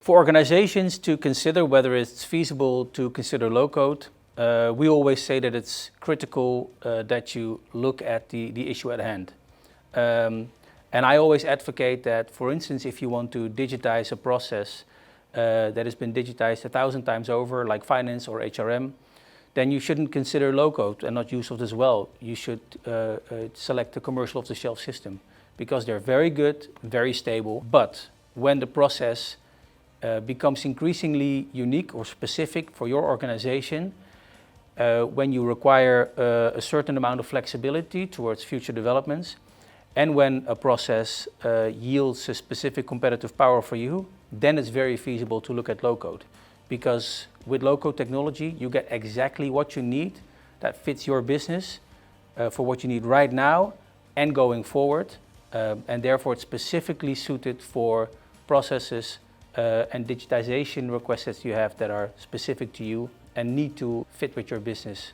For organizations to consider whether it's feasible to consider low-code, we always say that it's critical that you look at the issue at hand. And I always advocate that, for instance, if you want to digitize a process that has been digitized 1,000 times over, like finance or HRM, then you shouldn't consider low-code and not USoft as well. You should select a commercial off-the-shelf system because they're very good, very stable. But when the process becomes increasingly unique or specific for your organization, when you require a certain amount of flexibility towards future developments, and when a process yields a specific competitive power for you, then it's very feasible to look at low-code. Because with low-code technology, you get exactly what you need that fits your business for what you need right now and going forward. And therefore, it's specifically suited for processes and digitization requests that you have that are specific to you and need to fit with your business